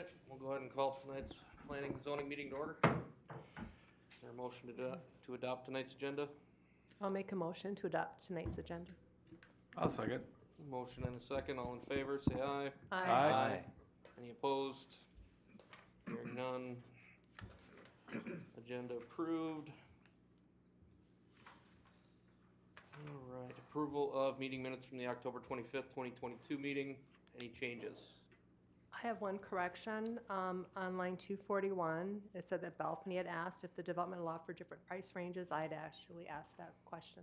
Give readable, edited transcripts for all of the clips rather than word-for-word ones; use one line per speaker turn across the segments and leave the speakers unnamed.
right, we'll go ahead and call tonight's planning and zoning meeting to order. Is there a motion to adopt tonight's agenda?
I'll make a motion to adopt tonight's agenda.
I'll second.
Motion and a second, all in favor, say aye.
Aye.
Any opposed? Hearing none. Agenda approved. All right, approval of meeting minutes from the October 25th, 2022 meeting. Any changes?
I have one correction. On line 241, it said that Belfany had asked if the development allowed for different price ranges. I had actually asked that question.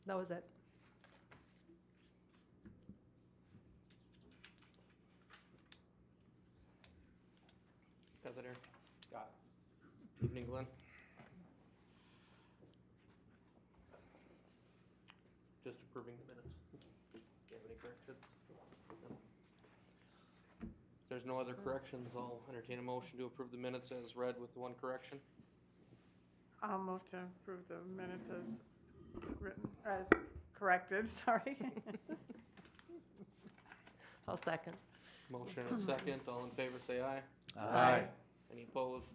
That was it.
Got that here?
Got
Evening, Glenn. Just approving the minutes. Do you have any corrections? No. If there's no other corrections, I'll entertain a motion to approve the minutes as read with the one correction.
I'll move to approve the minutes as written, as corrected, sorry.
I'll second.
Motion and a second. All in favor, say aye.
Aye.
Any opposed?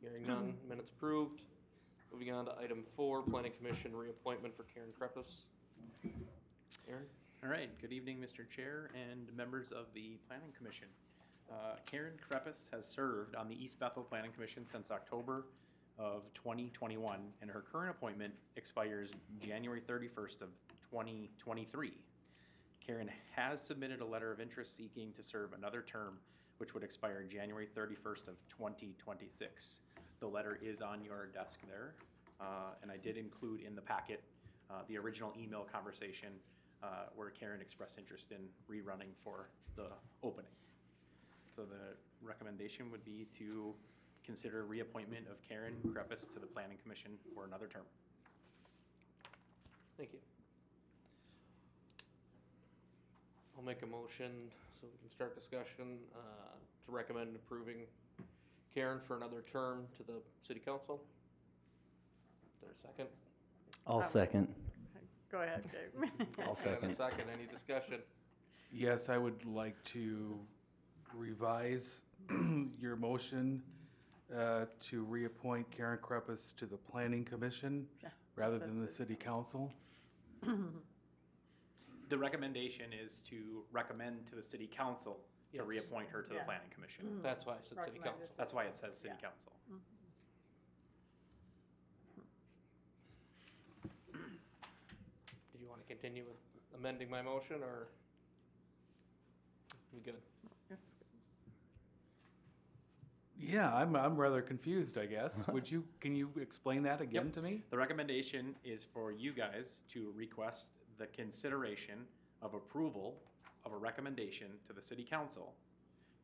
Hearing none. Minutes approved. Moving on to item 4, Planning Commission reappointment for Karen Krepis. Aaron?
All right, good evening, Mr. Chair and members of the Planning Commission. Karen Krepis has served on the East Bethel Planning Commission since October of 2021, and her current appointment expires January 31st of 2023. Karen has submitted a letter of interest seeking to serve another term, which would expire January 31st of 2026. The letter is on your desk there, and I did include in the packet the original email conversation where Karen expressed interest in rerunning for the opening. So the recommendation would be to consider reappointment of Karen Krepis to the Planning Commission for another term.
Thank you. I'll make a motion so we can start discussion to recommend approving Karen for another term to the City Council. Is there a second?
I'll second.
Go ahead, Dave.
I'll second.
And a second. Any discussion?
Yes, I would like to revise your motion to reappoint Karen Krepis to the Planning Commission
Yeah,
rather
that's
than the
it.
City Council.
The recommendation is to recommend to the City Council to
Yes.
reappoint her to the
Yeah.
Planning Commission.
That's why I said City
Recommend
Council.
it.
That's why it says City
Yeah.
Council.
Do you want to continue with amending my motion, or we good?
Yes.
Yeah, I'm rather confused, I guess. Can you explain that again to me?
The recommendation is for you guys to request the consideration of approval of a recommendation to the City Council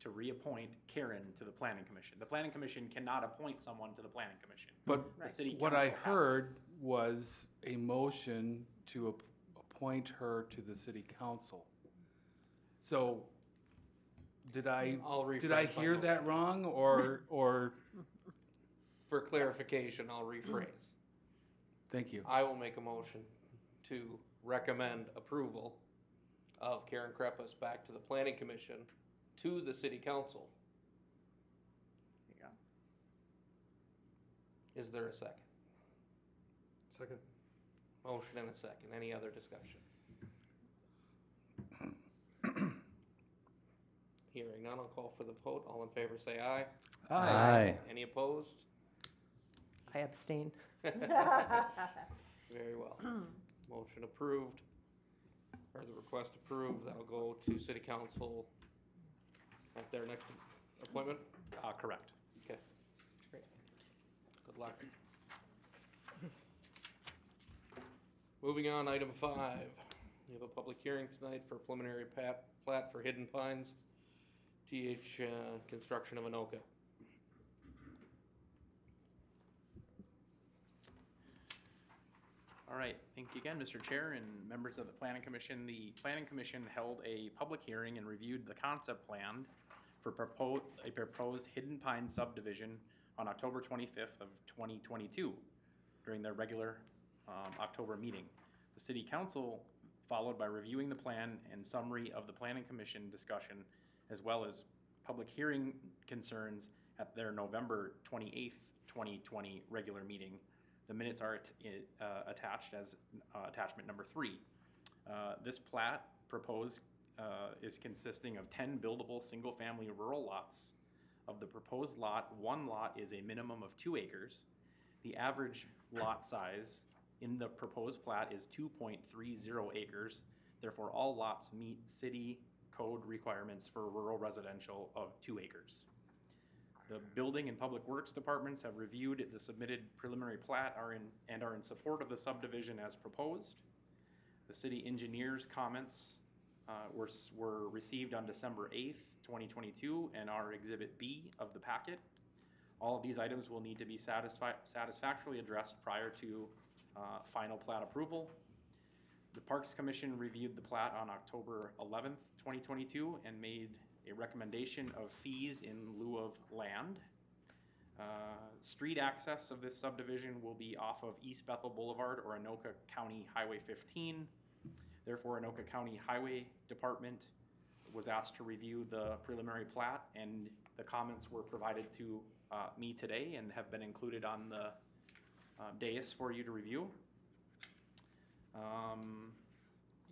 to reappoint Karen to the Planning Commission. The Planning Commission cannot appoint someone to the Planning Commission.
But
The City
what I
Council has to.
heard was a motion to appoint her to the City Council. So, did I
I'll
did I
rephrase my
hear that
motion.
wrong, or
For clarification, I'll rephrase.
thank you.
I will make a motion to recommend approval of Karen Krepis back to the Planning Commission to the City Council.
There you go.
Is there a second?
Second.
Motion and a second. Any other discussion? Hearing none, I'll call for the vote. All in favor, say aye.
Aye.
Any opposed?
I abstain.
Very well. Motion approved, or the request approved. That'll go to City Council at their next appointment.
Correct.
Okay, great. Good luck. Moving on, item 5. We have a public hearing tonight for preliminary plat for Hidden Pines, Construction of Anoka.
All right, thank you again, Mr. Chair and members of the Planning Commission. The Planning Commission held a public hearing and reviewed the concept plan for a proposed Hidden Pine subdivision on October 25th of 2022 during their regular October meeting. The City Council followed by reviewing the plan and summary of the planning commission discussion, as well as public hearing concerns at their November 28th, 2020 regular meeting. The minutes are attached as attachment number 3. This plat proposed is consisting of 10 buildable single-family rural lots. Of the proposed lot, one lot is a minimum of 2 acres. The average lot size in the proposed plat is 2.30 acres. Therefore, all lots meet city code requirements for rural residential of 2 acres. The Building and Public Works Departments have reviewed the submitted preliminary plat and are in support of the subdivision as proposed. The city engineer's comments were received on December 8th, 2022, and are Exhibit B of the packet. All of these items will need to be satisfactorily addressed prior to final plat approval. The Parks Commission reviewed the plat on October 11th, 2022, and made a recommendation of fees in lieu of land. Street access of this subdivision will be off of East Bethel Boulevard or Anoka County Highway 15. Therefore, Anoka County Highway Department was asked to review the preliminary plat, and the comments were provided to me today and have been included on the dais for you to review.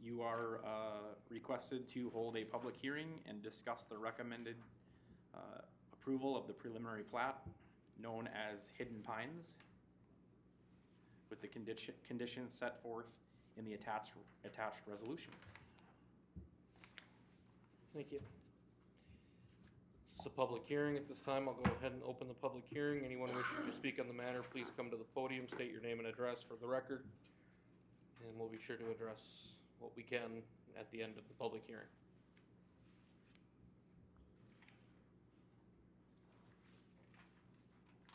You are requested to hold a public hearing and discuss the recommended approval of the preliminary plat known as Hidden Pines with the conditions set forth in the attached resolution.
Thank you. It's a public hearing at this time. I'll go ahead and open the public hearing. Anyone wishing to speak on the matter, please come to the podium, state your name and address for the record, and we'll be sure to address what we can at the end of the public hearing.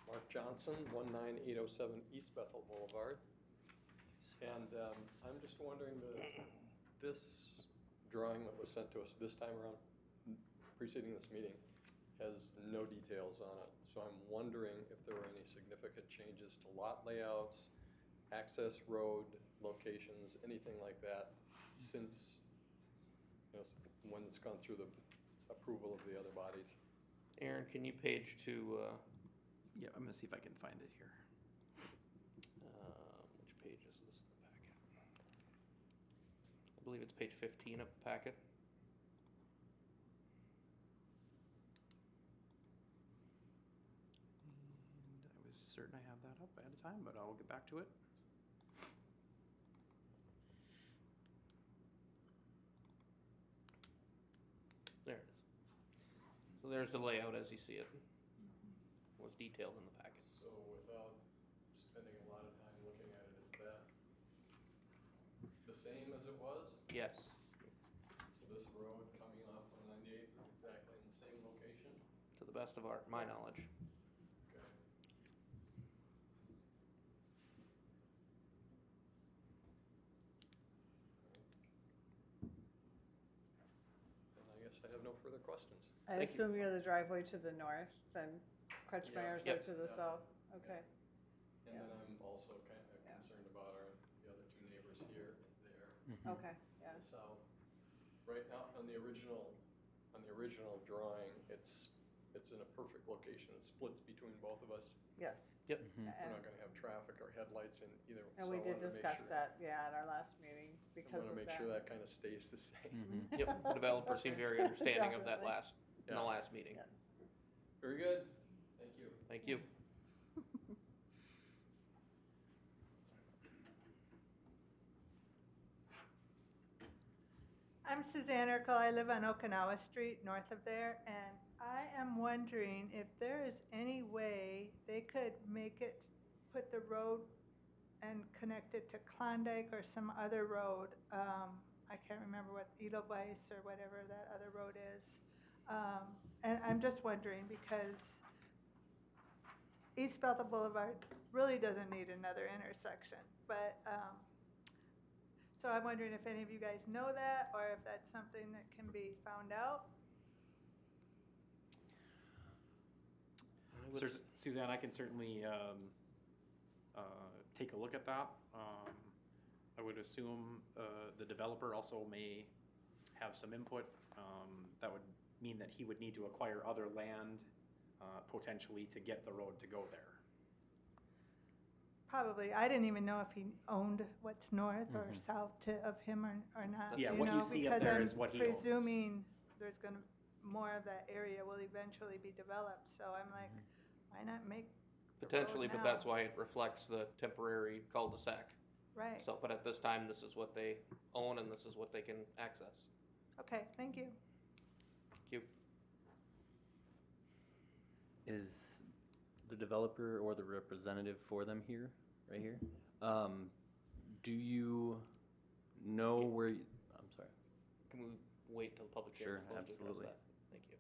Mark Johnson, 19807 East Bethel Boulevard. And I'm just wondering, this drawing that was sent to us this time around, preceding this meeting, has no details on it. So I'm wondering if there were any significant changes to lot layouts, access road locations, anything like that, since, you know, when it's gone through the approval of the other bodies.
Aaron, can you page to,
Yeah, I'm gonna see if I can find it here.
which page is this in the packet? I believe it's page 15 of the packet.
And I was certain I have that up ahead of time, but I'll get back to it.
There it is. So there's the layout as you see it. Was detailed in the packet.
So without spending a lot of time looking at it, is that the same as it was?
Yes.
So this road coming off 198 is exactly in the same location?
To the best of my knowledge.
Okay. And I guess I have no further questions.
I
Thank you.
assume you're the driveway to the north, then Kretschmeyer's
Yep.
are to the
Yep.
south? Okay.
And
Yeah.
then I'm also kind of
Yeah.
concerned about the other two neighbors here and there.
Okay, yeah.
The south. Right now, on the original drawing, it's in a perfect location. It splits between both of us.
Yes.
Yep.
We're not
And,
gonna have traffic or headlights in either.
and
so
we
I
did
wanted to make
discuss
sure-
that, yeah, at our last meeting
I
because
wanna
of
make
that.
sure that kind of stays the same.
Yep, the developer seemed very understanding of that
Definitely.
in the last meeting.
Yes.
Very good. Thank you.
Thank you.
I'm Suzanne Urkel. I live on Okinawa Street, north of there, and I am wondering if there is any way they could make it, put the road and connect it to Klondike or some other road. I can't remember what, Edelweiss or whatever that other road is. And I'm just wondering because East Bethel Boulevard really doesn't need another intersection, but so I'm wondering if any of you guys know that, or if that's something that can be found out.
I would-
Suzanne, I can certainly take a look at that. I would would assume the developer also may have some input. That would mean that he would need to acquire other land potentially to get the road to go there.
Probably. I didn't even know if he owned what's north or south of him or not.
Yeah,
you
what you
know,
see up
because
there
I'm
is what he owns.
presuming there's gonna, more of that area will eventually be developed, so I'm like, why not make the road
Potentially, but
now?
that's why it reflects the temporary cul-de-sac.
Right,
So, but at this time, this is what they own and this is what they can access.
okay, thank you.
Thank you.
Is the developer or the representative for them here, right here? Do you know where, I'm sorry.
Can we wait till the public hearing?
Sure,
is closed to address
absolutely.
that? Thank you.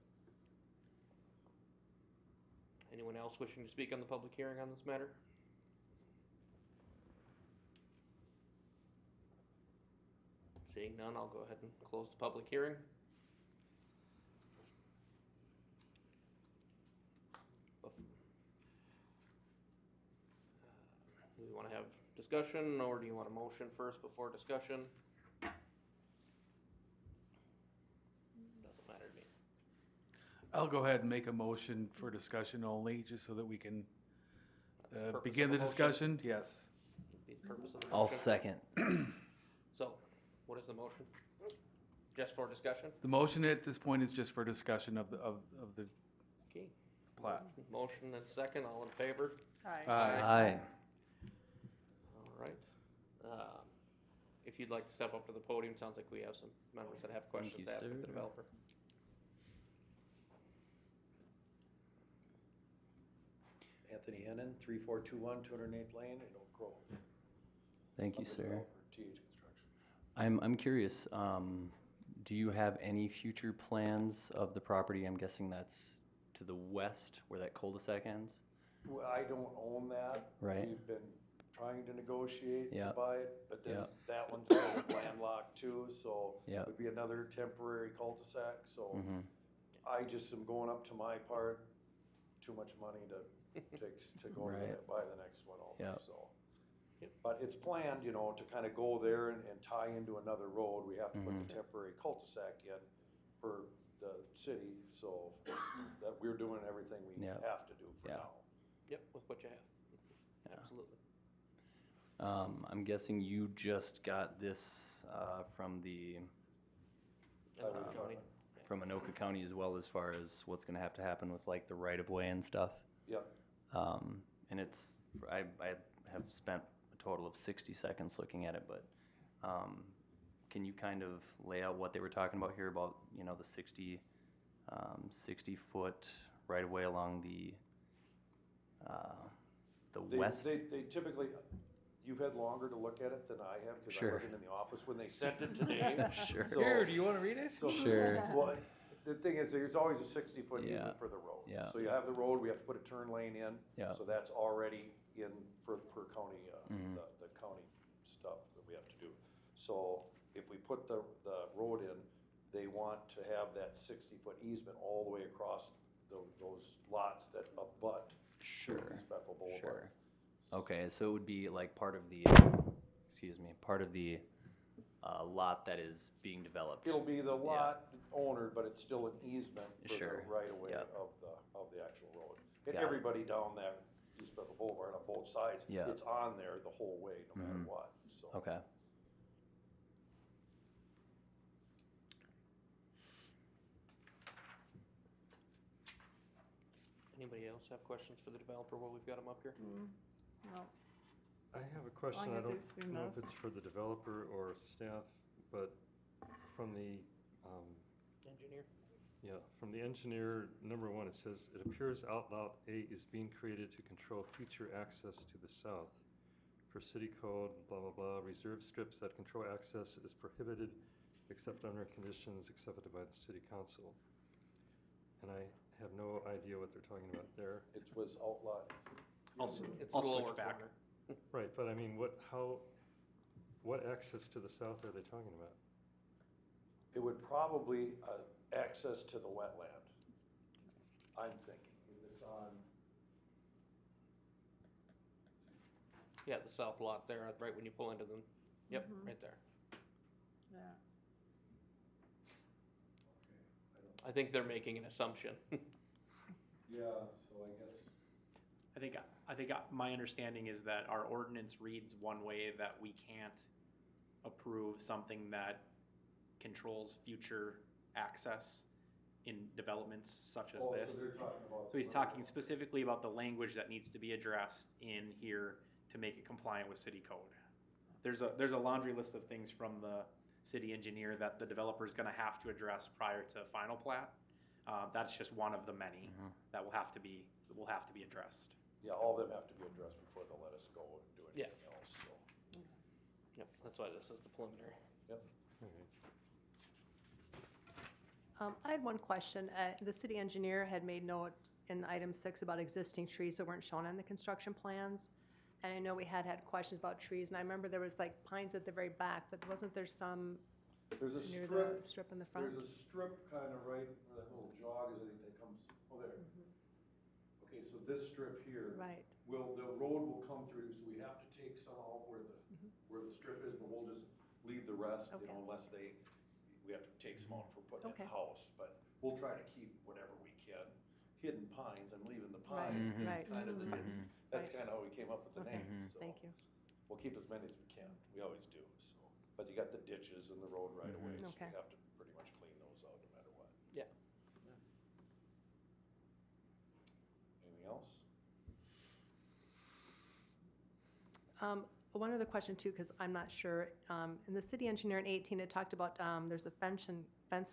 Anyone else wishing to speak on the public hearing on this matter? Seeing none, I'll go ahead and close the public hearing. Do we want to have discussion, or do you want a motion first before discussion? Doesn't matter to me.
I'll go ahead and make a motion for discussion only, just so that we can
That's the purpose
begin
of
the
a motion.
discussion. Yes.
Be the purpose of the
I'll
motion.
second.
So, what is the motion? Just for discussion?
The motion at this point is just for discussion of the
Okay.
plat.
Motion and second, all in favor?
Aye.
Aye.
All right. If you'd like to step up to the podium, sounds like we have some members that have
Thank
questions
you,
to ask of the
sir.
developer.
Anthony Hennon, 3421 208th Lane in Oak Grove.
Thank you,
I'm the
sir.
developer, TH Construction.
I'm curious, do you have any future plans of the property? I'm guessing that's to the west where that cul-de-sac ends?
Well, I don't own that.
Right.
We've been trying to negotiate to
Yeah.
buy it, but then
Yeah.
that one's kind of landlocked too, so
Yeah.
it would be another temporary cul-de-sac, so
Mm-hmm.
I just am going up to my part, too much money to go to
Right.
buy the next one over,
Yeah.
so.
Yep.
But it's planned, you know, to kind of go there and tie into another road. We have to put
Mhm.
the temporary cul-de-sac in for the city, so that we're doing everything we
Yeah.
have to do for
Yeah.
now.
Yep, with what you have.
Yeah.
Absolutely.
I'm guessing you just got this from the
Highway
County.
Department.
from Anoka County as well, as far as what's going to have to happen with like the right of way and stuff.
Yep.
And it's I have spent a total of 60 seconds looking at it, but can you kind of lay out what they were talking about here about, you know, the 60 foot right of way along the west?
They typically, you've had longer to look at it than I have, because I
Sure.
wasn't in the office when they sent it today.
Sure.
So-
Here, do you want to read it?
So-
Sure.
Well, the thing is, there's always a 60-foot
Yeah.
easement for the road.
Yeah.
So you have the road, we have to put a turn lane in.
Yeah.
So that's already in for county,
Mhm.
the county stuff that we have to do. So if we put the road in, they want to have that 60-foot easement all the way across those lots that abut to
Sure.
East Bethel Boulevard.
Sure. Okay, so it would be like part of the, part of the lot that is being developed.
It'll be the lot owner, but it's still an easement for
Sure.
the right of way
Yep.
of the actual road. And
Got it.
everybody down that East Bethel Boulevard on both sides,
Yeah.
it's on there the whole way, no matter
Mhm.
what, so.
Okay.
Anybody else have questions for the developer while we've got him up here?
No.
I have a question,
long
I
as
don't
he's seen
know if
those.
it's for the developer or staff, but from the,
Engineer?
from the engineer, number one, it says, it appears Outlet A is being created to control future access to the south. Per city code, blah, blah, blah, reserved strips that control access is prohibited except under conditions accepted by the city council. And I have no idea what they're talking about there.
It was outlawed.
Also,
It's
I'll
the lower
switch back.
corner.
Right, but I mean, what access to the south are they talking about?
It would probably, access to the wetland, I'm thinking. It's on,
Yeah, the south lot there, right when you pull into the Yep,
Mhm.
right there.
Yeah.
I think they're making an assumption.
Yeah, so I guess.
I think my understanding is that our ordinance reads one way, that we can't approve something that controls future access in developments such as this.
So they're talking about.
So he's talking specifically about the language that needs to be addressed in here to make it compliant with city code. There's a laundry list of things from the city engineer that the developer's gonna have to address prior to final plat. That's just one of the many that will have to be addressed.
Yeah, all of them have to be addressed before they'll let us go and do
Yeah.
anything else, so.
Yep, that's why this is the preliminary.
Yep.
I had one question. The city engineer had made note in item 6 about existing trees that weren't shown on the construction plans. And I know we had questions about trees, and I remember there was like pines at the very back, but wasn't there some
There's a
near
strip,
the strip in the front?
there's a strip kind of right where that little jog is, I think that comes, oh, there. Okay, so this strip here.
Right.
The road will come through, so we have to take some out where the strip is, but we'll just leave the rest, you
Okay.
know, unless we have to take some out for putting in
Okay.
the house, but we'll try to keep whatever we can. Hidden pines, I'm leaving the
Right,
pines, because
right.
it's kind of the hidden, that's
Right.
kind of how we came up with the
Okay,
name, so.
thank you.
We'll keep as many as we can, we always do, so. But you got the ditches and the road right away, so
Okay.
we have to pretty much clean those out no matter what.
Yeah.
Anything else?
One other question too, because I'm not sure. In the city engineer in 18, it talked about there's a fence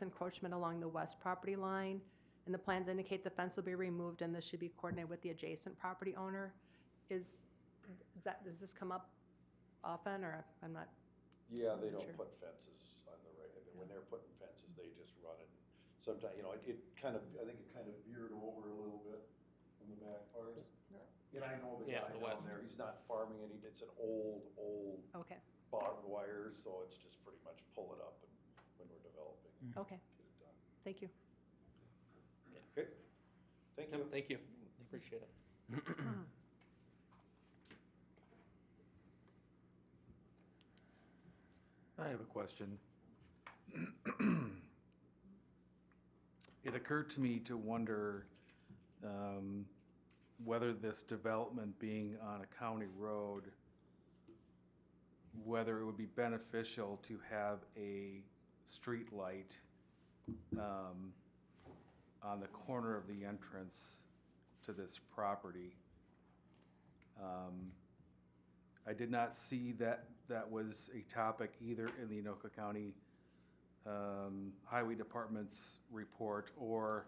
encroachment along the west property line, and the plans indicate the fence will be removed, and this should be coordinated with the adjacent property owner. Does this come up often, or I'm not?
Yeah, they
Wasn't
don't
sure.
put fences on the right, I mean, when they're putting fences, they just run it. Sometimes, you know, it kind of, I think it kind of veered over a little bit in the back part. And I know the
Yeah,
guy
the
down
west.
there, he's not farming it, it's an old
Okay,
barbed wire, so it's just pretty much pull it up and when we're developing,
okay,
get it done.
thank you.
Okay, thank you.
Yep, thank you. Appreciate it.
I have a question. It occurred to me to wonder whether this development being on a county road, whether it would be beneficial to have a street light on the corner of the entrance to this property. I did not see that was a topic either in the Anoka County Highway Department's report or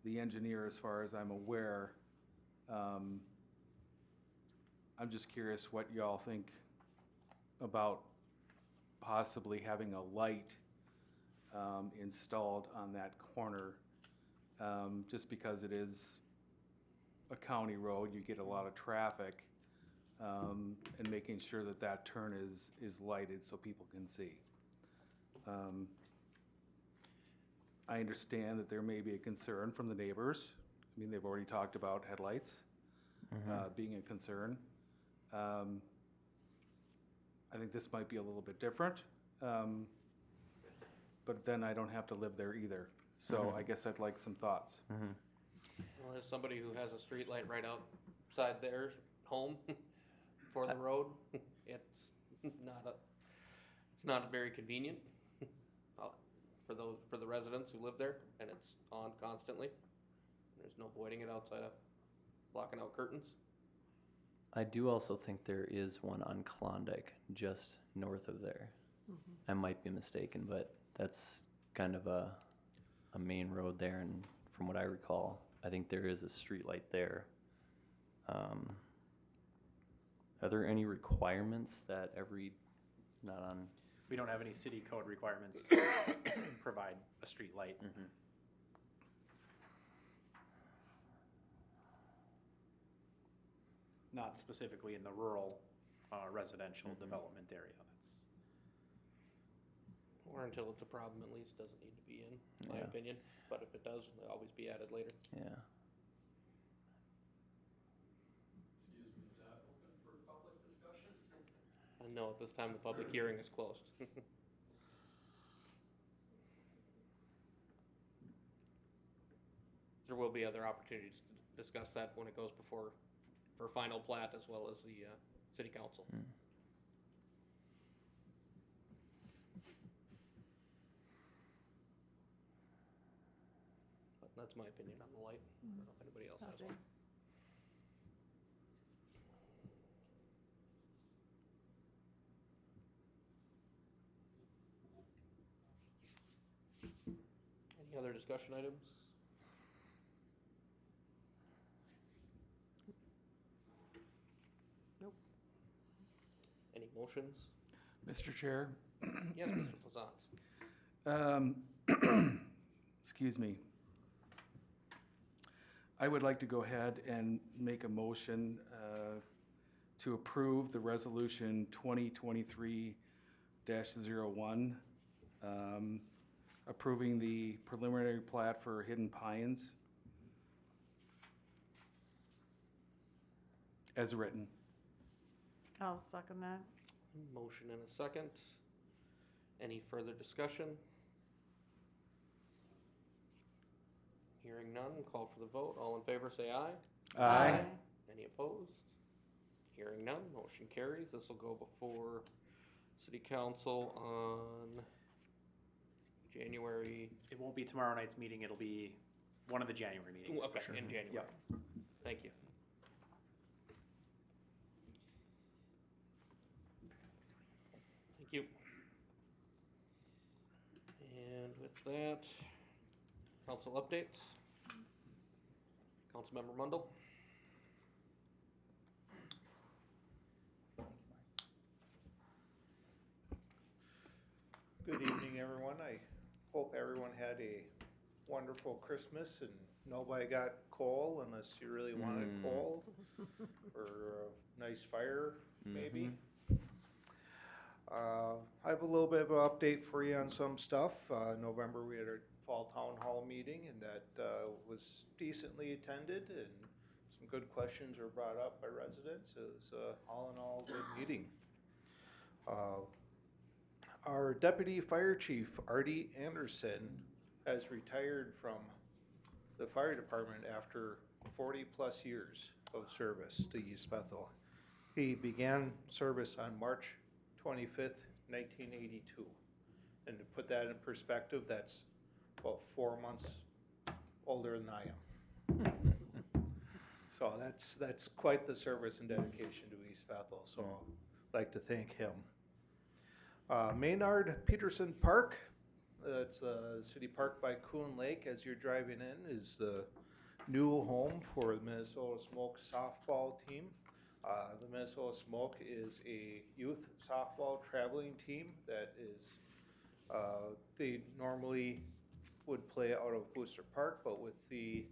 the engineer, as far as I'm aware. I'm just curious what y'all think about possibly having a light installed on that corner, just because it is a county road, you get a lot of traffic, and making sure that that turn is lighted so people can see. I understand that there may be a concern from the neighbors. I mean, they've already talked about headlights being a concern. I think this might be a little bit different, but then I don't have to live there either. So I guess I'd like some thoughts.
Well, as somebody who has a street light right outside their home for the road, it's not very convenient for the residents who live there, and it's on constantly. There's no avoiding it outside of blocking out curtains.
I do also think there is one on Klondike, just north of there. I might be mistaken, but that's kind of a main road there, and from what I recall, I think there is a street light there. Are there any requirements that not on?
We don't have any city code requirements to provide a street light. Not specifically in the rural residential development area. That's
Or until it's a problem, at least doesn't need to be in my
Yeah.
opinion. But if it does, it'll always be added later.
Yeah.
Excuse me, is that open for public discussion?
No, at this time, the public hearing is closed. There will be other opportunities to discuss that when it goes before, for final plat as well as the city council.
Mm.
But that's my opinion on the light. I don't know if anybody else has one. Any other discussion items?
Nope.
Any motions?
Mr. Chair?
Yes, Mr. Plaisance.
Excuse me. I would like to go ahead and make a motion to approve the resolution 2023-01, approving the preliminary plat for Hidden Pines as written.
I'll second that.
Motion and a second. Any further discussion? Hearing none, call for the vote. All in favor, say aye.
Aye.
Any opposed? Hearing none, motion carries. This will go before city council on January.
It won't be tomorrow night's meeting, it'll be one of the January meetings, for
Okay,
sure.
in January.
Yep.
Thank you. Thank you. And with that, council updates. Councilmember Mundell?
Good evening, everyone. I hope everyone had a wonderful Christmas and nobody got coal unless you really wanted coal or a nice fire, maybe. I have a little bit of an update for you on some stuff. November, we had our fall town hall meeting, and that was decently attended, and some good questions were brought up by residents. It was all in all a good meeting. Our deputy fire chief, Artie Anderson, has retired from the fire department after 40-plus years of service to East Bethel. He began service on March 25th, 1982. And to put that in perspective, that's about 4 months older than I am. So that's quite the service and dedication to East Bethel, so I'd like to thank him. Maynard Peterson Park, it's a city park by Coon Lake as you're driving in, is the new home for the Minnesota Smoke softball team. The Minnesota Smoke is a youth softball traveling team that is, they normally would play out of Booster Park, but with the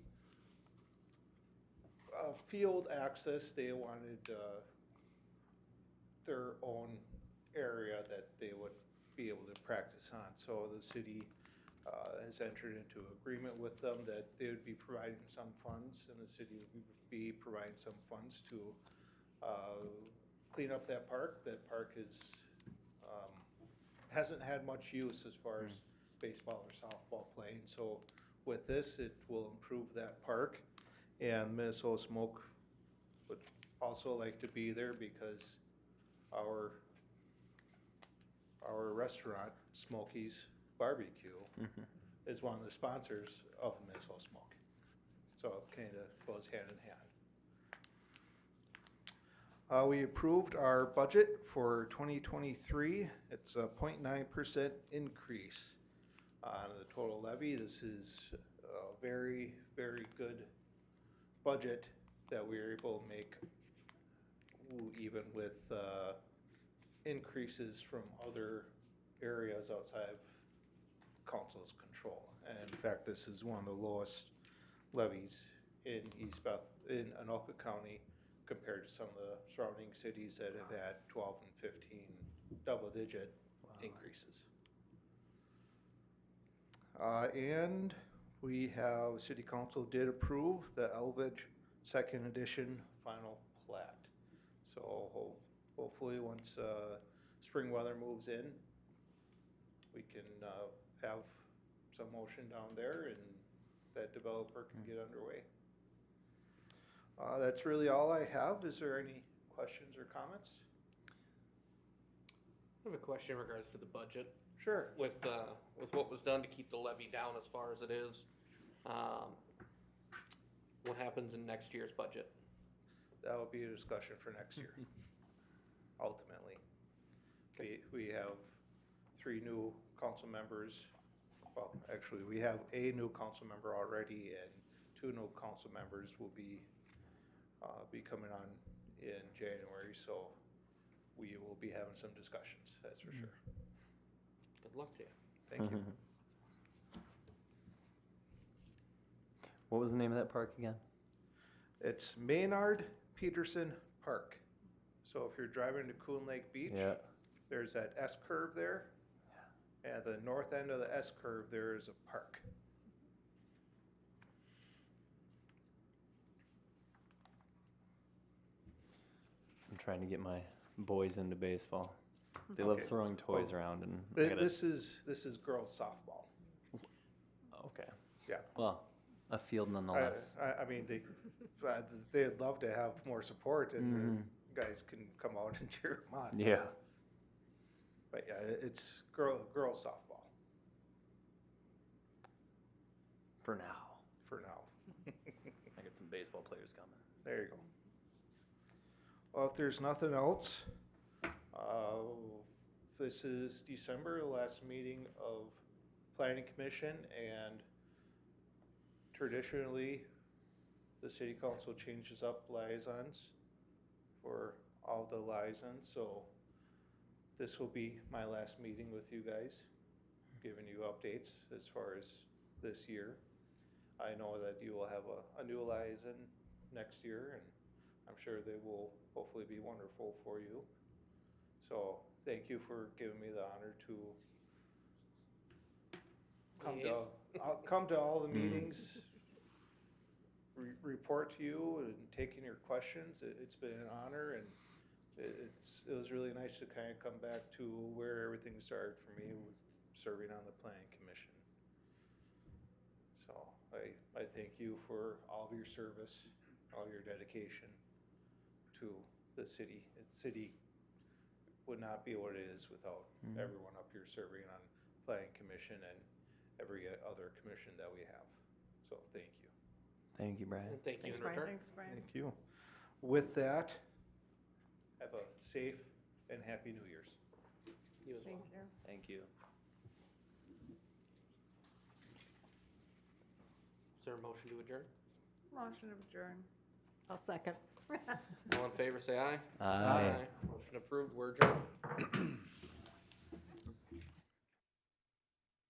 field access, they wanted their own area that they would be able to practice on. So the city has entered into agreement with them that they would be providing some funds, and the city would be providing some funds to clean up that park. That park is hasn't had much use as far as baseball or softball playing. So with this, it will improve that park. And Minnesota Smoke would also like to be there because our restaurant, Smokey's Barbecue, is one of the sponsors of Minnesota Smoke. So it kind of goes hand in hand. We approved our budget for 2023. It's a 0.9% increase on the total levy. This is a very, very good budget that we were able to make even with increases from other areas outside of council's control. And in fact, this is one of the lowest levies in in Anoka County compared to some of the surrounding cities that have had 12 and 15 double-digit increases. And we have, City Council did approve the Elvidge Second Edition final plat. So hopefully once spring weather moves in, we can, have some motion down there and that developer can get underway. That's really all I have. Is there any questions or comments?
I have a question in regards to the budget.
Sure.
With what was done to keep the levy down as far as it is, what happens in next year's budget?
That will be a discussion for next year, ultimately. We have 3 new council members. Well, actually, we have a new council member already, and 2 new council members will be coming on in January, so we will be having some discussions, that's for sure.
Good luck to you.
Thank you.
What was the name of that park again?
It's Maynard Peterson Park. So if you're driving to Coon Lake Beach,
Yeah.
there's that S curve there. And at the north end of the S curve, there is a park.
I'm trying to get my boys into baseball. They love
Okay.
throwing toys around, and I
Th-
gotta,
This is girls softball.
okay.
Yeah.
Well, a field nonetheless.
I mean, they'd love to have more support and
Mhm.
the guys can come out and cheer them on.
Yeah.
But yeah, it's girls softball
For now.
for now.
I got some baseball players coming.
There you go. Well, if there's nothing else, this is December, the last meeting of Planning Commission, and traditionally, the city council changes up liaisons for all the liaisons, so this will be my last meeting with you guys, giving you updates as far as this year. I know that you will have a new liaison next year, and I'm sure they will hopefully be wonderful for you. So thank you for giving me the honor to come to all the meetings, report to you and taking your questions. It's been an honor, and it was really nice to kind of come back to where everything started for me with serving on the planning commission. So I thank you for all of your service, all your dedication to the city. The city would not be what it is without everyone up here serving on planning commission and every other commission that we have. So thank you.
Thank you, Brian.
And thank you
Thanks,
in
Brian.
return.
Thanks, Brian.
Thank you. With that, have a safe and happy New Year's.
You as well.
Thank you.
Thank you.
Is there a motion to adjourn?
Motion to adjourn.
I'll second.
All in favor, say aye.
Aye.
Motion approved, we're adjourned.